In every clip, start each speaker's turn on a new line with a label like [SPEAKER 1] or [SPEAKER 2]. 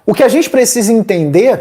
[SPEAKER 1] O que a gente precisa entender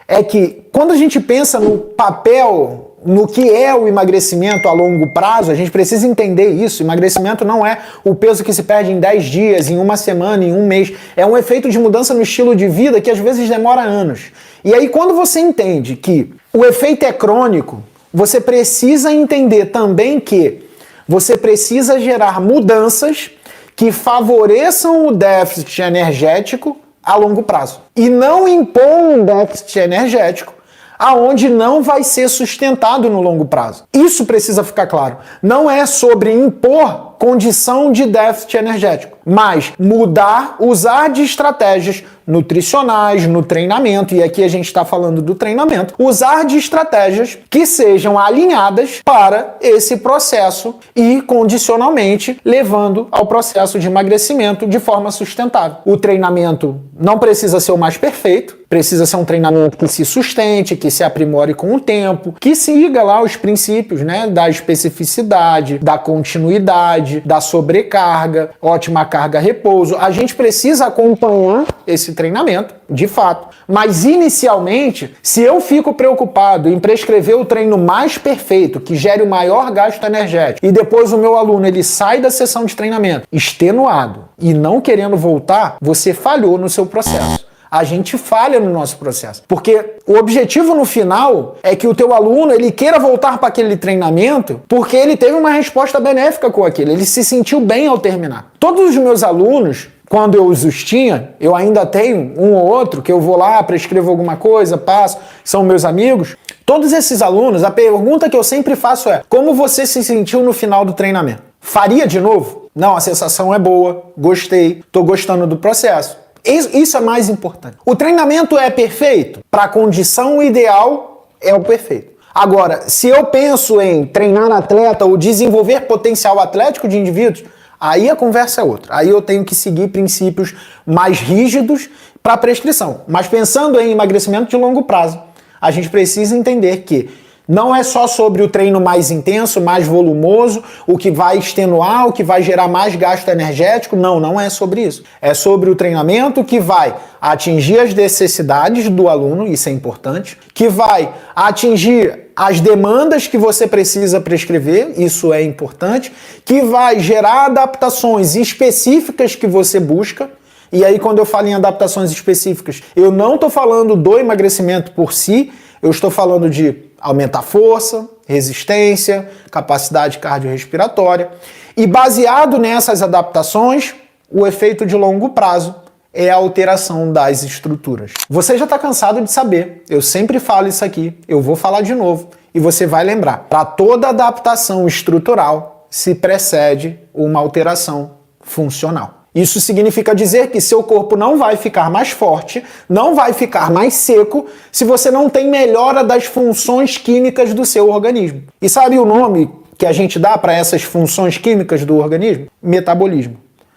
[SPEAKER 1] é que quando a gente pensa no papel, no que é o emagrecimento a longo prazo, a gente precisa entender isso. Emagrecimento não é o peso que se perde em 10 dias, em uma semana, em um mês. É um efeito de mudança no estilo de vida que às vezes demora anos. E aí quando você entende que o efeito é crônico, você precisa entender também que você precisa gerar mudanças que favoreçam o déficit energético a longo prazo. E não impor um déficit energético aonde não vai ser sustentado no longo prazo. Isso precisa ficar claro. Não é sobre impor condição de déficit energético, mas mudar, usar de estratégias nutricionais, no treinamento, e aqui a gente está falando do treinamento, usar de estratégias que sejam alinhadas para esse processo e condicionalmente levando ao processo de emagrecimento de forma sustentável. O treinamento não precisa ser o mais perfeito, precisa ser um treinamento que se sustente, que se aprimore com o tempo, que siga lá os princípios, né, da especificidade, da continuidade, da sobrecarga, ótima carga-repouso. A gente precisa acompanhar esse treinamento, de fato. Mas inicialmente, se eu fico preocupado em prescrever o treino mais perfeito, que gere o maior gasto energético, e depois o meu aluno ele sai da sessão de treinamento extenuado e não querendo voltar, você falhou no seu processo. A gente falha no nosso processo. Porque o objetivo no final é que o teu aluno ele queira voltar para aquele treinamento porque ele teve uma resposta benéfica com aquilo, ele se sentiu bem ao terminar. Todos os meus alunos, quando eu os tinha, eu ainda tenho um ou outro que eu vou lá, prescrevo alguma coisa, passo, são meus amigos. Todos esses alunos, a pergunta que eu sempre faço é: como você se sentiu no final do treinamento? Faria de novo? Não, a sensação é boa, gostei, estou gostando do processo. Isso é mais importante. O treinamento é perfeito? Para a condição ideal, é o perfeito. Agora, se eu penso em treinar atleta ou desenvolver potencial atlético de indivíduos, aí a conversa é outra. Aí eu tenho que seguir princípios mais rígidos para a prescrição. Mas pensando em emagrecimento de longo prazo, a gente precisa entender que não é só sobre o treino mais intenso, mais volumoso, o que vai extenuar, o que vai gerar mais gasto energético. Não, não é sobre isso. É sobre o treinamento que vai atingir as necessidades do aluno, isso é importante, que vai atingir as demandas que você precisa prescrever, isso é importante, que vai gerar adaptações específicas que você busca. E aí, quando eu falo em adaptações específicas, eu não estou falando do emagrecimento por si, eu estou falando de aumentar força, resistência, capacidade cardiorrespiratória. E baseado nessas adaptações, o efeito de longo prazo é a alteração das estruturas. Você já está cansado de saber, eu sempre falo isso aqui, eu vou falar de novo e você vai lembrar. Para toda adaptação estrutural se precede uma alteração funcional. Isso significa dizer que seu corpo não vai ficar mais forte, não vai ficar mais seco, se você não tem melhora das funções químicas do seu organismo. E sabe o nome que a gente dá para essas funções químicas do organismo? Metabolismo.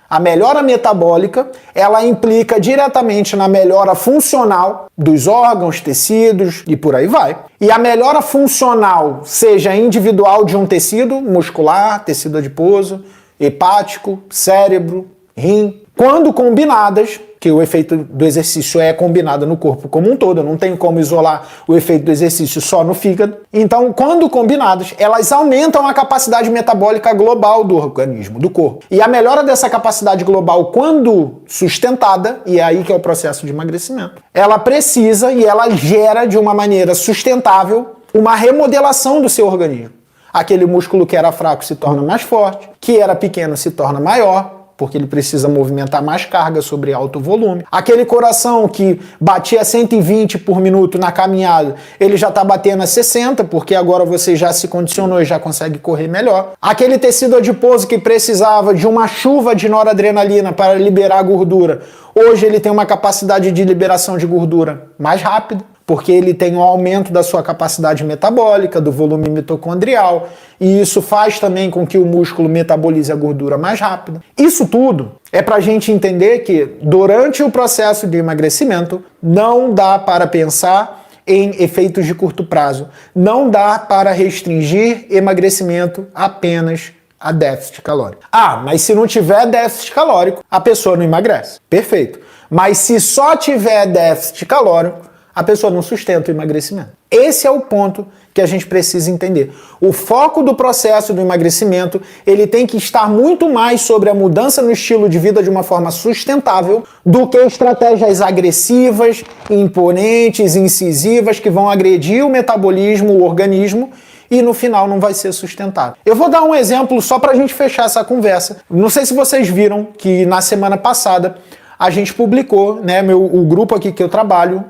[SPEAKER 1] A melhora metabólica, ela implica diretamente na melhora funcional dos órgãos, tecidos e por aí vai. E a melhora funcional, seja individual de um tecido, muscular, tecido adiposo, hepático, cérebro, rim, quando combinadas, que o efeito do exercício é combinado no corpo como um todo, eu não tenho como isolar o efeito do exercício só no fígado. Então, quando combinadas, elas aumentam a capacidade metabólica global do organismo, do corpo. E a melhora dessa capacidade global, quando sustentada, e é aí que é o processo de emagrecimento, ela precisa e ela gera de uma maneira sustentável uma remodelação do seu organismo. Aquele músculo que era fraco se torna mais forte, que era pequeno se torna maior, porque ele precisa movimentar mais carga sobre alto volume. Aquele coração que batia 120 por minuto na caminhada, ele já está batendo a 60, porque agora você já se condicionou e já consegue correr melhor. Aquele tecido adiposo que precisava de uma chuva de noradrenalina para liberar gordura, hoje ele tem uma capacidade de liberação de gordura mais rápida, porque ele tem um aumento da sua capacidade metabólica, do volume mitocondrial, e isso faz também com que o músculo metabolize a gordura mais rápido. Isso tudo é para a gente entender que, durante o processo de emagrecimento, não dá para pensar em efeitos de curto prazo. Não dá para restringir emagrecimento apenas a déficit calórico. Ah, mas se não tiver déficit calórico, a pessoa não emagrece. Perfeito. Mas se só tiver déficit calórico, a pessoa não sustenta o emagrecimento. Esse é o ponto que a gente precisa entender. O foco do processo do emagrecimento, ele tem que estar muito mais sobre a mudança no estilo de vida de uma forma sustentável do que estratégias agressivas, imponentes, incisivas, que vão agredir o metabolismo, o organismo, e no final não vai ser sustentável. Eu vou dar um exemplo só para a gente fechar essa conversa. Não sei se vocês viram que na semana passada a gente publicou, né, o grupo aqui que eu trabalho,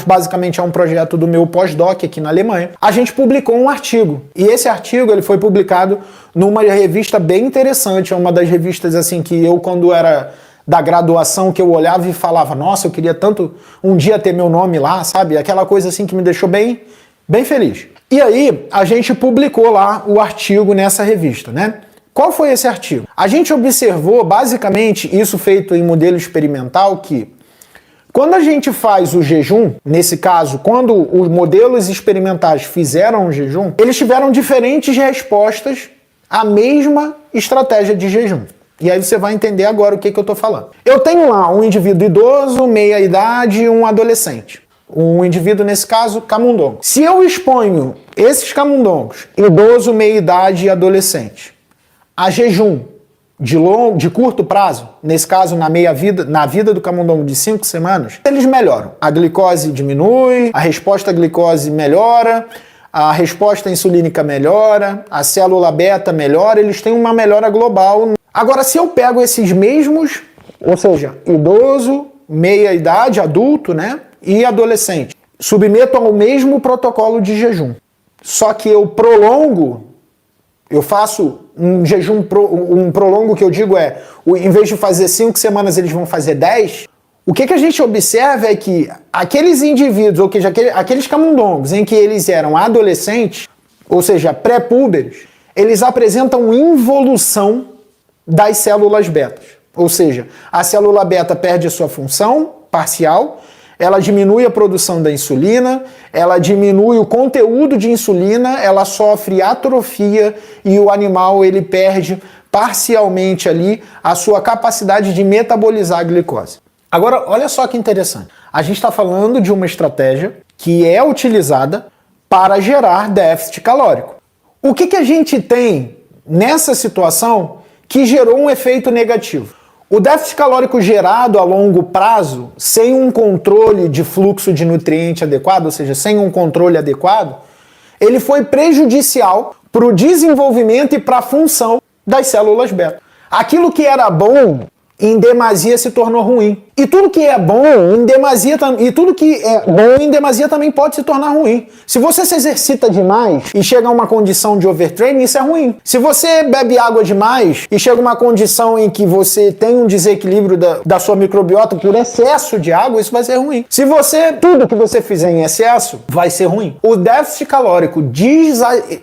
[SPEAKER 1] basicamente é um projeto do meu pós-doc aqui na Alemanha, a gente publicou um artigo. E esse artigo ele foi publicado numa revista bem interessante, é uma das revistas assim que eu, quando era da graduação, que eu olhava e falava, nossa, eu queria tanto um dia ter meu nome lá, sabe? Aquela coisa assim que me deixou bem feliz. E aí, a gente publicou lá o artigo nessa revista, né? Qual foi esse artigo? A gente observou, basicamente, isso feito em modelo experimental, que quando a gente faz o jejum, nesse caso, quando os modelos experimentais fizeram o jejum, eles tiveram diferentes respostas à mesma estratégia de jejum. E aí você vai entender agora o que eu estou falando. Eu tenho lá um indivíduo idoso, meia-idade e um adolescente. Um indivíduo, nesse caso, camundongo. Se eu exponho esses camundongos, idoso, meia-idade e adolescente, a jejum de curto prazo, nesse caso na vida do camundongo de 5 semanas, eles melhoram. A glicose diminui, a resposta à glicose melhora, a resposta insulínica melhora, a célula beta melhora, eles têm uma melhora global. Agora, se eu pego esses mesmos, ou seja, idoso, meia-idade, adulto, né, e adolescente, submeto ao mesmo protocolo de jejum, só que eu prolongo, eu faço um jejum, um prolongo que eu digo em vez de fazer 5 semanas, eles vão fazer 10. O que a gente observa é que aqueles indivíduos, ou seja, aqueles camundongos em que eles eram adolescentes, ou seja, pré-púberes, eles apresentam involução das células betas. Ou seja, a célula beta perde a sua função parcial, ela diminui a produção da insulina, ela diminui o conteúdo de insulina, ela sofre atrofia e o animal ele perde parcialmente ali a sua capacidade de metabolizar a glicose. Agora, olha só que interessante. A gente está falando de uma estratégia que é utilizada para gerar déficit calórico. O que a gente tem nessa situação que gerou um efeito negativo? O déficit calórico gerado a longo prazo, sem um controle de fluxo de nutriente adequado, ou seja, sem um controle adequado, ele foi prejudicial para o desenvolvimento e para a função das células beta. Aquilo que era bom, em demasia se tornou ruim. E tudo que é bom em demasia também pode se tornar ruim. Se você se exercita demais e chega a uma condição de overtraining, isso é ruim. Se você bebe água demais e chega a uma condição em que você tem um desequilíbrio da sua microbiota por excesso de água, isso vai ser ruim. Se tudo que você fizer em excesso, vai ser ruim. O déficit calórico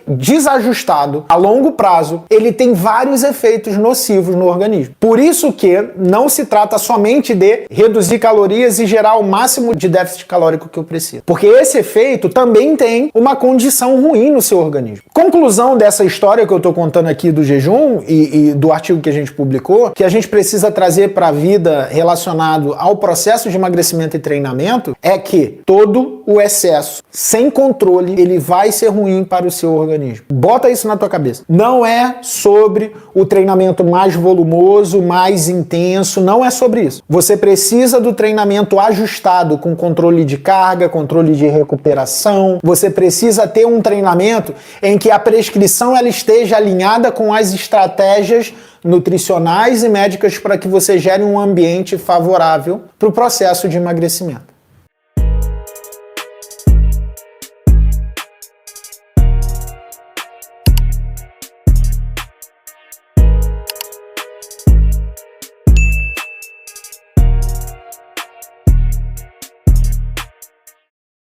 [SPEAKER 1] desajustado a longo prazo, ele tem vários efeitos nocivos no organismo. Por isso que não se trata somente de reduzir calorias e gerar o máximo de déficit calórico que eu preciso. Porque esse efeito também tem uma condição ruim no seu organismo. Conclusão dessa história que eu estou contando aqui do jejum e do artigo que a gente publicou, que a gente precisa trazer para a vida relacionado ao processo de emagrecimento e treinamento, é que todo o excesso sem controle, ele vai ser ruim para o seu organismo. Bota isso na tua cabeça. Não é sobre o treinamento mais volumoso, mais intenso, não é sobre isso. Você precisa do treinamento ajustado com controle de carga, controle de recuperação. Você precisa ter um treinamento em que a prescrição ela esteja alinhada com as estratégias nutricionais e médicas para que você gere um ambiente favorável para o processo de emagrecimento.